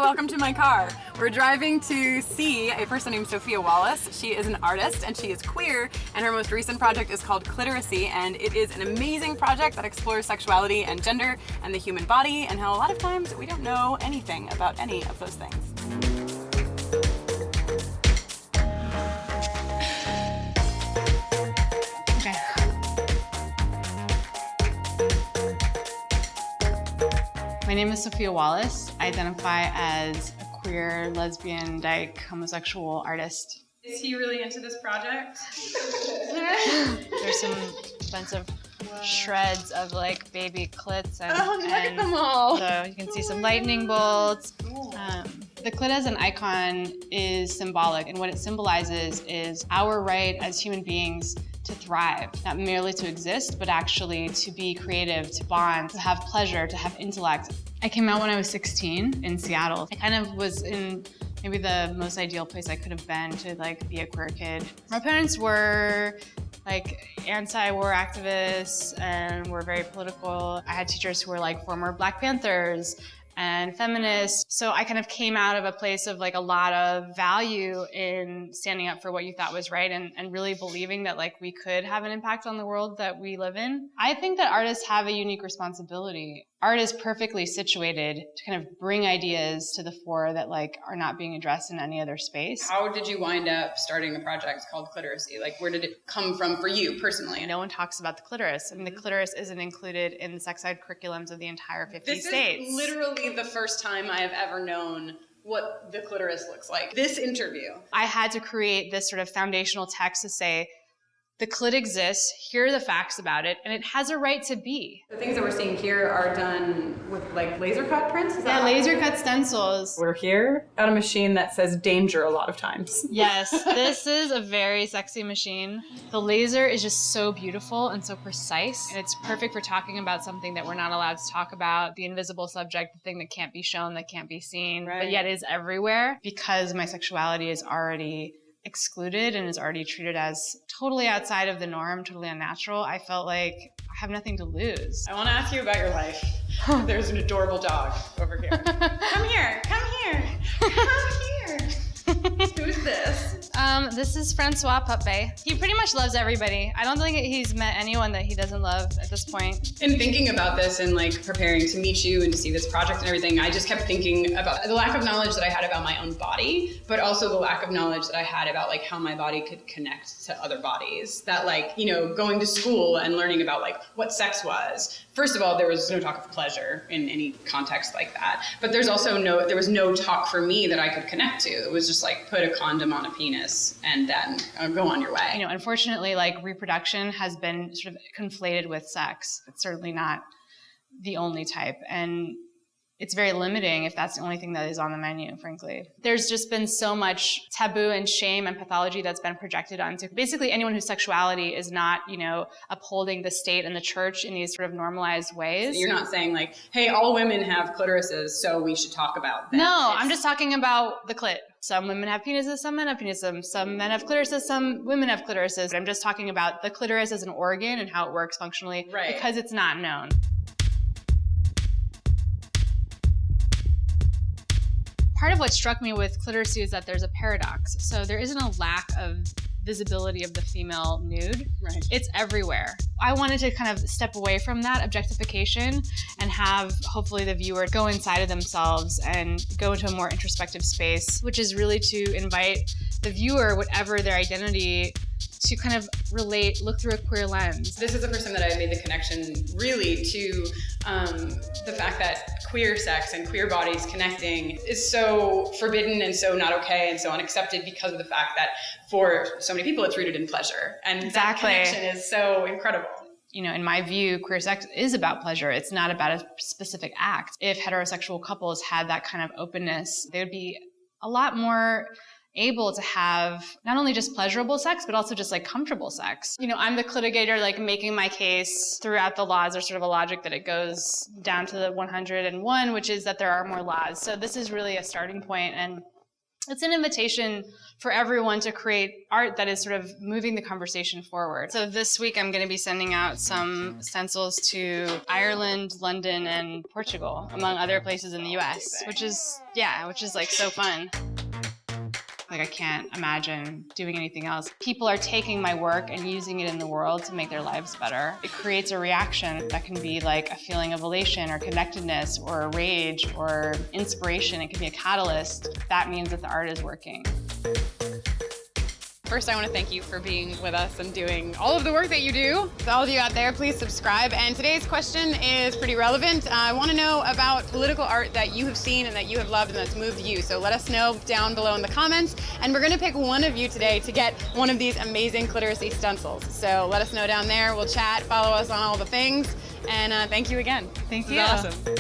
welcome to my car. We're driving to see a person named Sophia Wallace. She is an artist and she is queer, and her most recent project is called Cliteracy, and it is an amazing project that explores sexuality and gender and the human body, and how a lot of times we don't know anything about any of those things. My name is Sophia Wallace. I identify as a queer, lesbian, dyke, homosexual artist. Is he really into this project? There's some expensive shreds of like baby clits and look at them all. So you can see some lightning bolts. The clit as an icon is symbolic, and what it symbolizes is our right as human beings to thrive, not merely to exist, but actually to be creative, to bond, to have pleasure, to have intellect. I came out when I was 16 in Seattle. I kind of was in maybe the most ideal place I could have been to like be a queer kid. My parents were like anti-war activists and were very political. I had teachers who were like former Black Panthers and feminists. So I kind of came out of a place of like a lot of value in standing up for what you thought was right and really believing that like we could have an impact on the world that we live in. I think that artists have a unique responsibility. Art is perfectly situated to kind of bring ideas to the fore that like are not being addressed in any other space. How did you wind up starting a project called Cliteracy? Like, where did it come from for you personally? No one talks about the clitoris. I mean, the clitoris isn't included in the sex ed curriculums of the entire 50 states. This is literally the first time I have ever known what the clitoris looks like. This interview. I had to create this sort of foundational text to say, the clit exists, here are the facts about it, and it has a right to be. The things that we're seeing here are done with like laser cut prints? Yeah, laser cut stencils. We're here at a machine that says danger a lot of times. Yes, this is a very sexy machine. The laser is just so beautiful and so precise, and it's perfect for talking about something that we're not allowed to talk about, the invisible subject, the thing that can't be shown, that can't be seen, but yet is everywhere. Because my sexuality is already excluded and is already treated as totally outside of the norm, totally unnatural, I felt like I have nothing to lose. I want to ask you about your life. There's an adorable dog over here. Come here, come here, come here. Who's this? This is Francois Puppet. He pretty much loves everybody. I don't think he's met anyone that he doesn't love at this point. In thinking about this and like preparing to meet you and to see this project and everything, I just kept thinking about the lack of knowledge that I had about my own body, but also the lack of knowledge that I had about like how my body could connect to other bodies. That like, you know, going to school and learning about like what sex was. First of all, there was no talk of pleasure in any context like that. But there was no talk for me that I could connect to. It was just like put a condom on a penis and then go on your way. You know, unfortunately, like reproduction has been sort of conflated with sex. It's certainly not the only type. And it's very limiting if that's the only thing that is on the menu, frankly. There's just been so much taboo and shame and pathology that's been projected onto basically anyone whose sexuality is not, you know, upholding the state and the church in these sort of normalized ways. You're not saying like, hey, all women have clitorises, so we should talk about that. No, I'm just talking about the clit. Some women have penises, some men have penises, some men have clitorises, some women have clitorises. I'm just talking about the clitoris as an organ and how it works functionally because it's not known. Part of what struck me with Cliteracy is that there's a paradox. So there isn't a lack of visibility of the female nude. Right. It's everywhere. I wanted to kind of step away from that objectification and have hopefully the viewer go inside of themselves and go into a more introspective space, which is really to invite the viewer, whatever their identity, to kind of look through a queer lens. This is the first time that I made the connection really to the fact that queer sex and queer bodies connecting is so forbidden and so not okay and so unaccepted because of the fact that for so many people it's rooted in pleasure. And that connection is so incredible. You know, in my view, queer sex is about pleasure. It's not about a specific act. If heterosexual couples had that kind of openness, they would be a lot more able to have not only just pleasurable sex, but also just like comfortable sex. You know, I'm the litigator, like making my case throughout the laws. There's sort of a logic that it goes down to the 101, which is that there are more laws. So this is really a starting point, and It's an invitation for everyone to create art that is sort of moving the conversation forward. So this week I'm going to be sending out some stencils to Ireland, London, and Portugal, among other places in the US, which is like so fun. Like, I can't imagine doing anything else. People are taking my work and using it in the world to make their lives better. It creates a reaction that can be like a feeling of elation or connectedness or rage or inspiration. It can be a catalyst. That means that the art is working. First, I want to thank you for being with us and doing all of the work that you do. To all of you out there, please subscribe. And today's question is pretty relevant. I want to know about political art that you have seen and that you have loved and that's moved you. So let us know down below in the comments. And we're going to pick one of you today to get one of these amazing Cliteracy stencils. So let us know down there. We'll chat, follow us on all the things. And thank you again. Thank This you. is awesome.